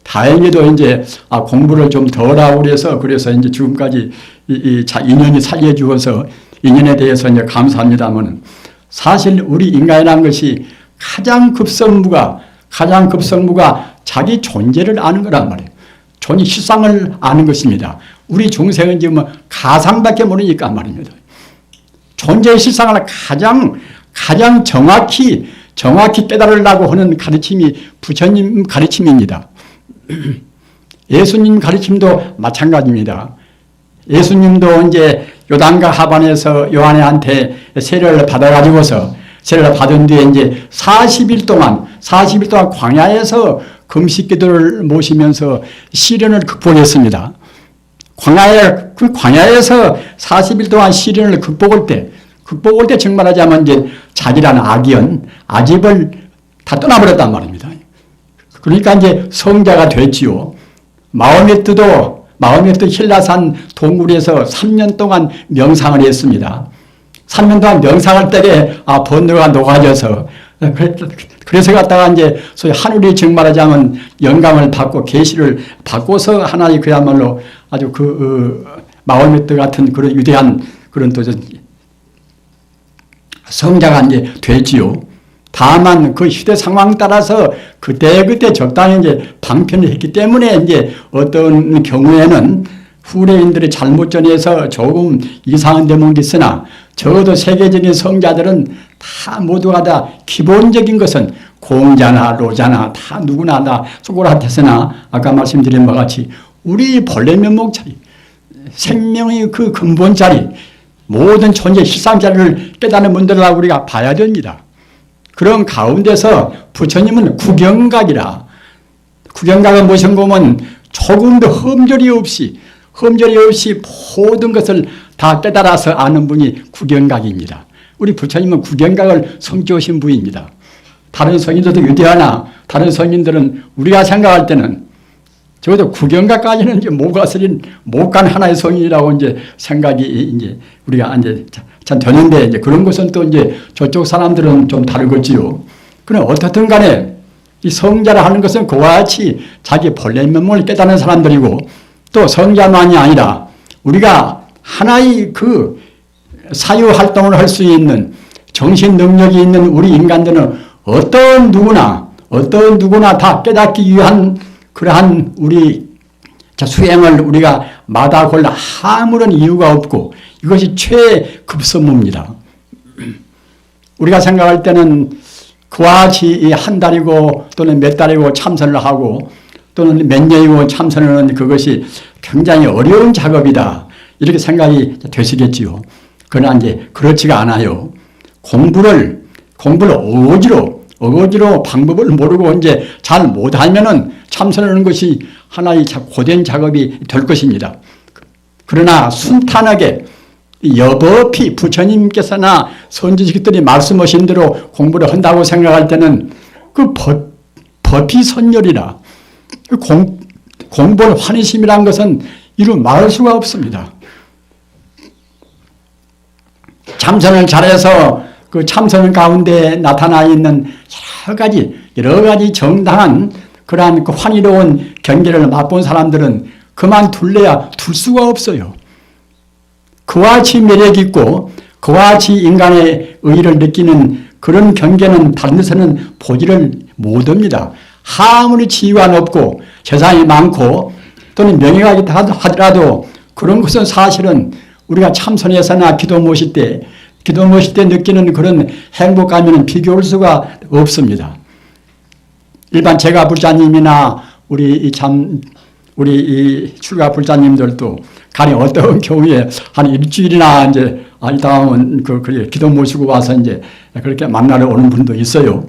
S1: 다행히도 이제 공부를 좀 덜 하고 그래서 이제 지금까지 인연이 살려주어서 인연에 대해서 이제 감사합니다만, 사실 우리 인간이라는 것이 가장 급선무가 자기 존재를 아는 거란 말이에요. 존재 실상을 아는 것입니다. 우리 중생은 지금 가상밖에 모르니까 말입니다. 존재의 실상을 가장 정확히 깨달으려고 하는 가르침이 부처님 가르침입니다. 예수님 가르침도 마찬가지입니다. 예수님도 이제 요단강 하반에서 요한한테 세례를 받은 뒤에 이제 40일 동안 광야에서 금식 기도를 모시면서 시련을 극복했습니다. 광야에서 40일 동안 시련을 극복할 때 정말하자면 이제 자기라는 아집을 다 떠나버렸단 말입니다. 그러니까 이제 성자가 됐지요. 마음의 뜻도 힐라산 동굴에서 3년 동안 명상을 했습니다. 3년 동안 명상할 때에 번뇌가 녹아져서 그래서 갔다가 이제 소위 하늘이 정말하자면 영감을 받고 계시를 받고서 하나의 그야말로 아주 마음의 뜻 같은 그런 위대한 그런 또 성자가 이제 되지요. 다만 그 시대 상황 따라서 그때 적당히 이제 방편을 했기 때문에 이제 어떤 경우에는 후래인들이 잘못 전해서 조금 이상한 대목이 있으나 적어도 세계적인 성자들은 다 모두가 다 기본적인 것은 공자나 로자나 다 누구나 다 소크라테스나 아까 말씀드린 바와 같이 우리 본래 면목 자리, 생명의 그 근본 자리, 모든 존재 실상 자리를 깨닫는 분들을 우리가 봐야 됩니다. 그런 가운데서 부처님은 구경각이라, 구경각은 무슨 보면 조금도 흠결이 없이 모든 것을 다 깨달아서 아는 분이 구경각입니다. 우리 부처님은 구경각을 성취하신 분입니다. 다른 성인들도 위대하나 다른 성인들은 우리가 생각할 때는 적어도 구경각까지는 이제 못 간 하나의 성인이라고 이제 생각이 이제 우리가 이제 참 되는데 이제 그런 것은 또 이제 저쪽 사람들은 좀 다르겠지요. 그러나 어떻든 간에 이 성자라 하는 것은 그와 같이 자기 본래 면목을 깨닫는 사람들이고 또 성자만이 아니라 우리가 하나의 그 사유 활동을 할 수 있는 정신 능력이 있는 우리 인간들은 어떤 누구나 다 깨닫기 위한 그러한 우리 수행을 우리가 마다골라 아무런 이유가 없고 이것이 최급선무입니다. 우리가 생각할 때는 그와 같이 한 달이고 또는 몇 달이고 참선을 하고 또는 몇 년이고 참선을 하는 그것이 굉장히 어려운 작업이다. 이렇게 생각이 되시겠지요. 그러나 이제 그렇지가 않아요. 공부를 어거지로 방법을 모르고 이제 잘 못하면은 참선하는 것이 하나의 고된 작업이 될 것입니다. 그러나 순탄하게 여법이 부처님께서나 선지식들이 말씀하신 대로 공부를 한다고 생각할 때는 그 법이 선열이라 공부의 환희심이란 것은 이루 말할 수가 없습니다. 참선을 잘해서 그 참선 가운데 나타나 있는 여러 가지 정당한 그러한 그 환희로운 경계를 맛본 사람들은 그만 둘래야 둘 수가 없어요. 그와 같이 매력 있고 그와 같이 인간의 의의를 느끼는 그런 경계는 다른 데서는 보지를 못합니다. 아무리 지위가 높고 재산이 많고 또는 명예가 있다 하더라도 그런 것은 사실은 우리가 참선에서나 기도 모실 때 느끼는 그런 행복감에는 비교할 수가 없습니다. 일반 제가 불자님이나 우리 이 출가 불자님들도 간에 어떤 경우에 한 일주일이나 이제 이 다음은 그래 기도 모시고 와서 이제 그렇게 만나러 오는 분도 있어요.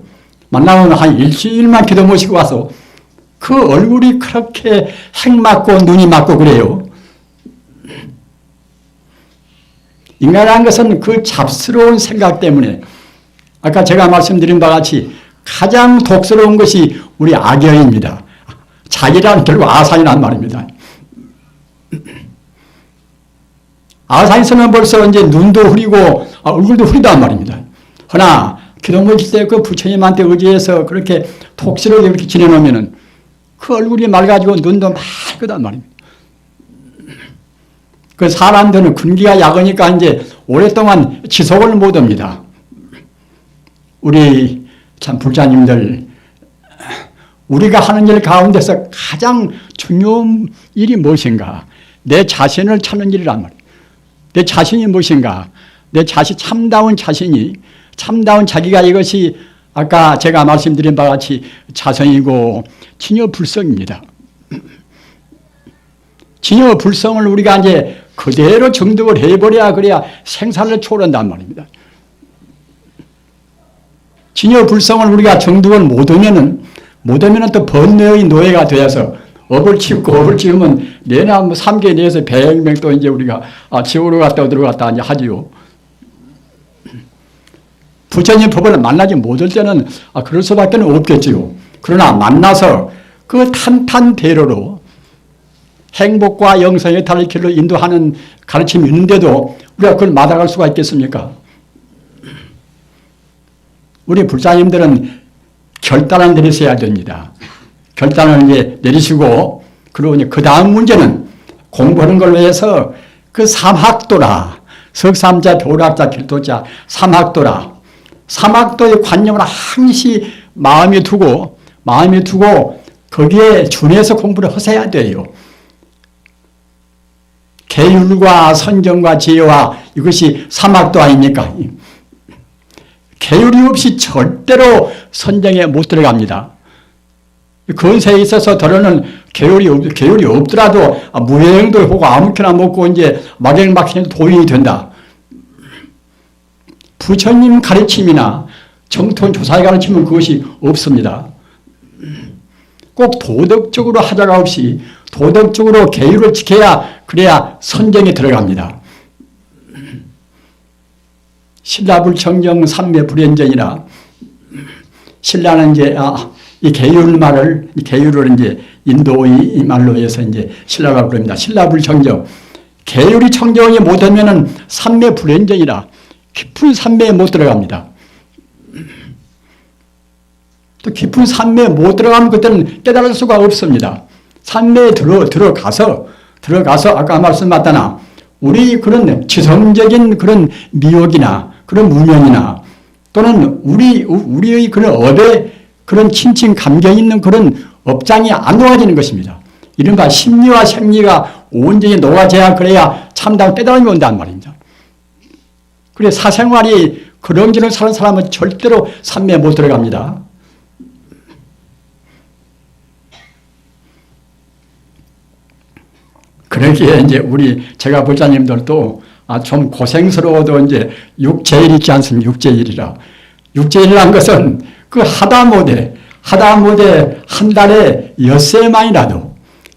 S1: 만나면 한 일주일만 기도 모시고 와서 그 얼굴이 그렇게 핵맞고 눈이 맞고 그래요. 인간이라는 것은 그 잡스러운 생각 때문에 아까 제가 말씀드린 바와 같이 가장 독스러운 것이 우리 악여입니다. 자기란 결국 아산이란 말입니다. 아산에서는 벌써 이제 눈도 흐리고 얼굴도 흐리단 말입니다. 허나 기도 모실 때 그 부처님한테 의지해서 그렇게 독스럽게 그렇게 지내놓으면은 그 얼굴이 맑아지고 눈도 맑거단 말입니다. 그 사람들은 근기가 약하니까 이제 오랫동안 지속을 못 합니다. 우리 참 불자님들, 우리가 하는 일 가운데서 가장 중요한 일이 무엇인가? 내 자신을 찾는 일이란 말이에요. 내 자신이 무엇인가? 내 자신, 참다운 자신이, 참다운 자기가 이것이 아까 제가 말씀드린 바와 같이 자성이고 진여불성입니다. 진여불성을 우리가 이제 그대로 정득을 해버려야 그래야 생사를 초월한단 말입니다. 진여불성을 우리가 정득을 못하면은 또 번뇌의 노예가 되어서 업을 치우면 내나 3개 내에서 100명 또 이제 우리가 지옥으로 갔다 어디로 갔다 이제 하지요. 부처님 법을 만나지 못할 때는 그럴 수밖에 없겠지요. 그러나 만나서 그 탄탄대로로 행복과 영생의 다른 길로 인도하는 가르침이 있는데도 우리가 그걸 마다할 수가 있겠습니까? 우리 불자님들은 결단을 내리셔야 됩니다. 결단을 이제 내리시고, 그리고 이제 그 다음 문제는 공부하는 걸로 해서 그 삼학도라, 석삼자, 도락자, 길도자, 삼학도라, 삼학도의 관념을 항시 마음에 두고 거기에 준해서 공부를 하셔야 돼요. 계율과 선정과 지혜와 이것이 삼학도 아닙니까? 계율이 없이 절대로 선정에 못 들어갑니다. 건세에 있어서 더러는 계율이 없더라도 무행도 하고 아무렇게나 먹고 이제 막연막힌 도인이 된다. 부처님 가르침이나 정통 조사의 가르침은 그것이 없습니다. 꼭 도덕적으로 하자가 없이 도덕적으로 계율을 지켜야 그래야 선정에 들어갑니다. 신라불청정 삼매불연전이라 신라는 이제 이 계율을 이제 인도의 말로 해서 이제 신라가 부릅니다. 신라불청정 계율이 청정이 못하면은 삼매불연전이라 깊은 산매에 못 들어갑니다. 또 깊은 산매에 못 들어가면 그때는 깨달을 수가 없습니다. 산매에 들어가서 아까 말씀하셨다나 우리 그런 지성적인 그런 미혹이나 그런 무명이나 또는 우리의 그런 업에 그런 친친 감정 있는 그런 업장이 안 녹아지는 것입니다. 이른바 심리와 생리가 온전히 녹아져야 그래야 참다운 깨달음이 온다는 말입니다. 그래 사생활이 그런저런 사는 사람은 절대로 산매에 못 들어갑니다. 그러기에 이제 제가 불자님들도 좀 고생스러워도 이제 육제일 있지 않습니까? 육제일이란 것은 그 하다못해 한 달에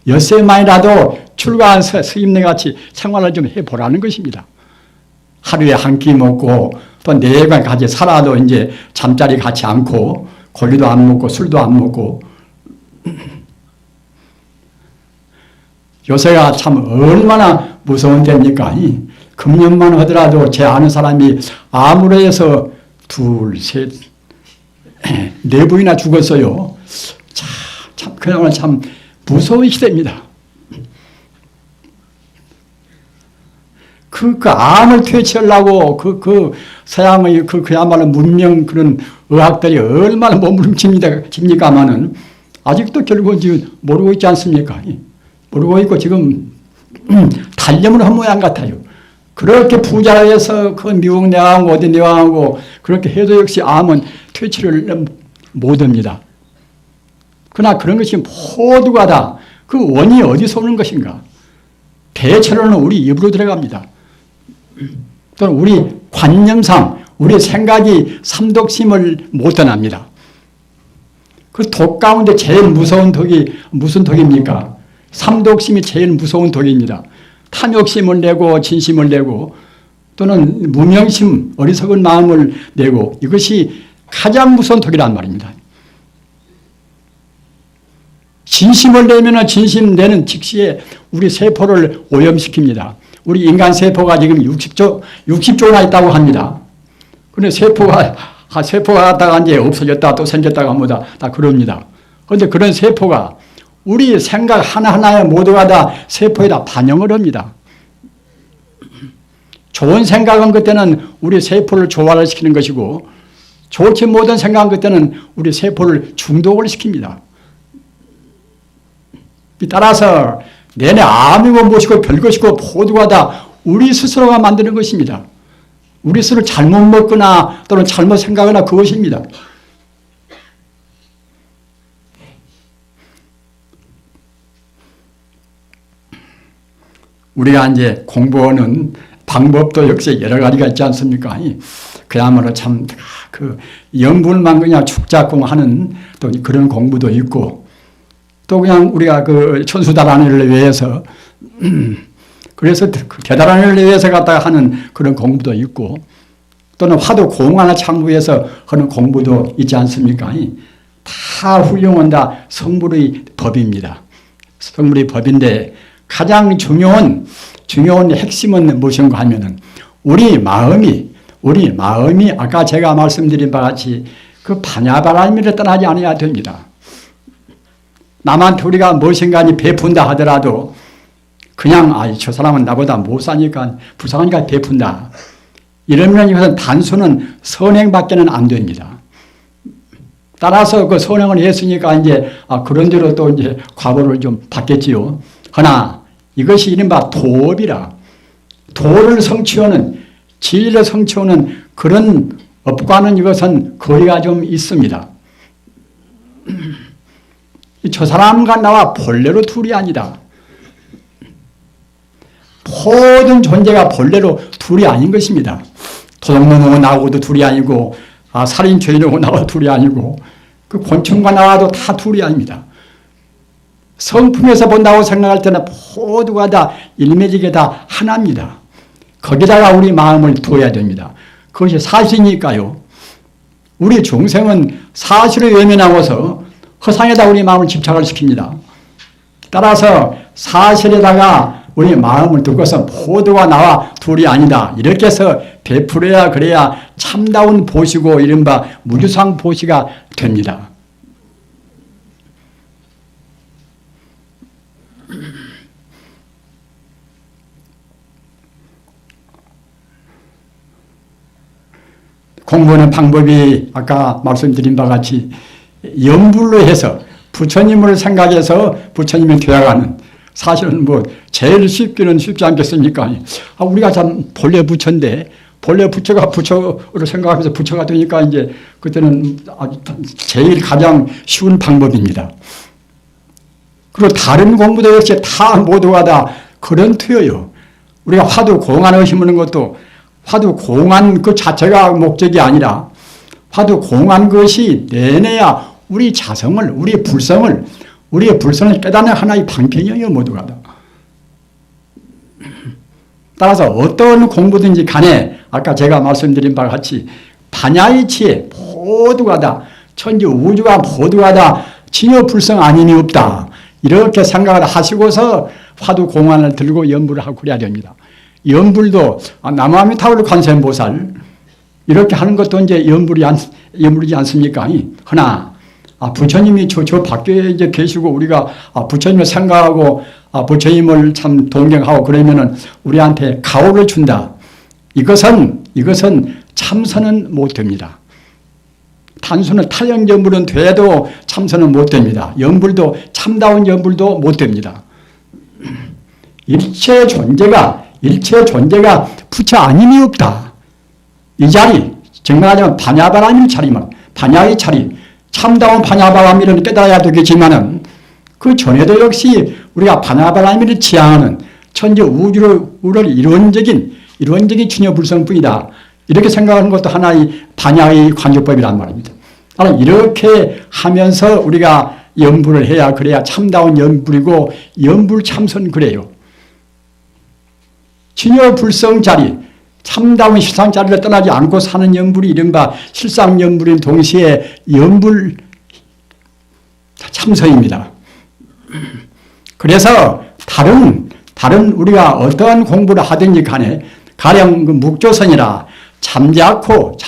S1: 엿새만이라도 출가한 스님네 같이 생활을 좀 해보라는 것입니다. 하루에 한 끼 먹고 또 4번 같이 살아도 이제 잠자리 같이 않고 고기도 안 먹고 술도 안 먹고 요새가 참 얼마나 무서운 때입니까? 금년만 하더라도 제 아는 사람이 암으로 해서 2, 3, 4분이나 죽었어요. 그야말로 참 무서운 시대입니다. 그 암을 퇴치하려고 서양의 그야말로 문명 그런 의학들이 얼마나 몸부림칩니까마는 아직도 결국은 지금 모르고 있지 않습니까? 모르고 있고 지금 단념을 한 모양 같아요. 그렇게 부자에서 그 미국 내왕하고 어디 내왕하고 그렇게 해도 역시 암은 퇴치를 못합니다. 그러나 그런 것이 모두가 다 그 원인이 어디서 오는 것인가? 대체로는 우리 입으로 들어갑니다. 또는 우리 관념상 우리 생각이 삼독심을 못 떠납니다. 그 독 가운데 제일 무서운 독이 무슨 독입니까? 삼독심이 제일 무서운 독입니다. 탐욕심을 내고 진심을 내고 또는 무명심 어리석은 마음을 내고 이것이 가장 무서운 독이란 말입니다. 진심을 내면 진심 내는 즉시에 우리 세포를 오염시킵니다. 우리 인간 세포가 지금 60조나 있다고 합니다. 그런데 세포가 갔다가 이제 없어졌다 또 생겼다가 뭐다 다 그럽니다. 그런데 그런 세포가 우리 생각 하나하나에 모두가 다 세포에다 반영을 합니다. 좋은 생각은 그때는 우리 세포를 조화를 시키는 것이고 좋지 못한 생각은 그때는 우리 세포를 중독을 시킵니다. 따라서 내내 아무것 무엇이고 별것이고 모두가 다 우리 스스로가 만드는 것입니다. 우리 스스로 잘못 먹거나 또는 잘못 생각하거나 그것입니다. 우리가 이제 공부하는 방법도 역시 여러 가지가 있지 않습니까? 그야말로 참 그 영분만 그냥 축작공하는 또 그런 공부도 있고 또 그냥 우리가 그 천수다란이를 위해서 그래서 대다란이를 위해서 갖다가 하는 그런 공부도 있고 또는 화두 공안을 창부해서 하는 공부도 있지 않습니까? 다 훌륭한 다 성불의 법입니다. 성불의 법인데 가장 중요한 핵심은 무엇인가 하면은 우리 마음이 아까 제가 말씀드린 바와 같이 그 반야바라미를 떠나지 않아야 됩니다. 남한테 우리가 무엇인가 베푼다 하더라도 그냥 저 사람은 나보다 못 사니까 불쌍하니까 베푼다. 이러면 이것은 단순한 선행밖에는 안 됩니다. 따라서 그 선행을 했으니까 이제 그런 대로 또 이제 과보를 좀 받겠지요. 그러나 이것이 이른바 도업이라 도를 성취하는 진리를 성취하는 그런 업과는 이것은 거리가 좀 있습니다. 저 사람과 나와 본래로 둘이 아니다. 모든 존재가 본래로 둘이 아닌 것입니다. 도둑놈하고 나하고도 둘이 아니고 살인 죄인하고 나하고 둘이 아니고 그 곤충과 나와도 다 둘이 아닙니다. 성품에서 본다고 생각할 때는 모두가 다 일매지게 다 하나입니다. 거기다가 우리 마음을 두어야 됩니다. 그것이 사실이니까요. 우리 중생은 사실을 외면하고서 허상에다 우리 마음을 집착을 시킵니다. 따라서 사실에다가 우리 마음을 두고서 모두가 나와 둘이 아니다. 이렇게 해서 베풀어야 그래야 참다운 보시고 이른바 무주상 보시가 됩니다. 공부하는 방법이 아까 말씀드린 바와 같이 염불로 해서 부처님을 생각해서 부처님을 되어가는 사실은 뭐 제일 쉽기는 쉽지 않겠습니까? 우리가 참 본래 부처인데 본래 부처가 부처로 생각하면서 부처가 되니까 이제 그때는 아주 제일 가장 쉬운 방법입니다. 그리고 다른 공부도 역시 다 모두가 다 그런 투여요. 우리가 화두 공안을 심는 것도 화두 공안 그 자체가 목적이 아니라 화두 공안 것이 내내야 우리 자성을, 우리의 불성을 깨닫는 하나의 방편이에요, 모두가 다. 따라서 어떤 공부든지 간에 아까 제가 말씀드린 바와 같이 반야의 치에 모두가 다 천지 우주가 모두가 다 진여 불성 아님이 없다. 이렇게 생각을 하시고서 화두 공안을 들고 연불을 하고 그래야 됩니다. 연불도 남아미타불 관세음보살 이렇게 하는 것도 이제 연불이지 않습니까? 그러나 부처님이 저 밖에 이제 계시고 우리가 부처님을 생각하고 부처님을 참 동경하고 그러면은 우리한테 가호를 준다. 이것은 참선은 못 됩니다. 단순한 탈영 연불은 돼도 참선은 못 됩니다. 연불도 참다운 연불도 못 됩니다. 일체 존재가 부처 아님이 없다. 이 자리 정말 하자면 반야바라밀 자리만 반야의 자리 참다운 반야바라밀을 깨달아야 되겠지만은 그 전에도 역시 우리가 반야바라밀을 지향하는 천지 우주를 이론적인 진여불성뿐이다. 이렇게 생각하는 것도 하나의 반야의 관조법이란 말입니다. 이렇게 하면서 우리가 연불을 해야 그래야 참다운 연불이고 연불참선 그래요. 진여불성 자리 참다운 실상 자리를 떠나지 않고 사는 연불이 이른바 실상 연불인 동시에 연불 참선입니다. 그래서 다른 우리가 어떠한 공부를 하든지 간에 가령 그 묵조선이라 잠자코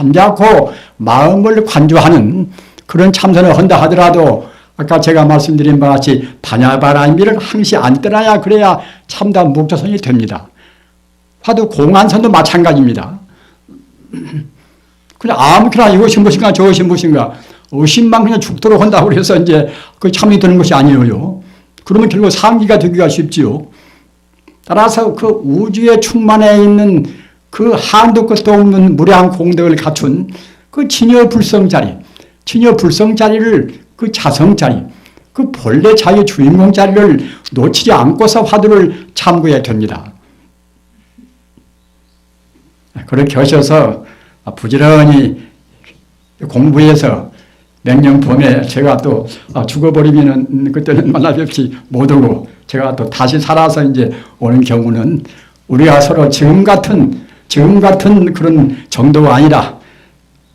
S1: 마음을 관조하는 그런 참선을 한다 하더라도 아까 제가 말씀드린 바와 같이 반야바라밀을 항시 안 떠나야 그래야 참다운 묵조선이 됩니다. 화두 공안선도 마찬가지입니다. 그냥 아무렇게나 이것이 무엇인가 저것이 무엇인가 의심만 그냥 죽도록 한다고 해서 이제 그 참이 되는 것이 아니에요. 그러면 결국 상기가 되기가 쉽지요. 따라서 그 우주에 충만해 있는 그 한도 끝도 없는 무량 공덕을 갖춘 그 진여불성 자리를 그 자성 자리, 그 본래 자기 주인공 자리를 놓치지 않고서 화두를 참고해야 됩니다. 그렇게 하셔서 부지런히 공부해서 내년 봄에 제가 또 죽어버리면은 그때는 만나 뵙지 못하고 제가 또 다시 살아서 이제 오는 경우는 우리가 서로 지금 같은 그런 정도가 아니라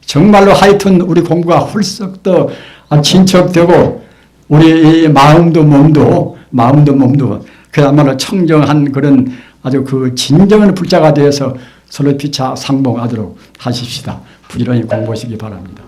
S1: 정말로 하여튼 우리 공부가 훌쩍 더 진척되고 우리 마음도 몸도 그야말로 청정한 그런 아주 그 진정한 불자가 되어서 서로 피차 상봉하도록 하십시다. 부지런히 공부하시기 바랍니다.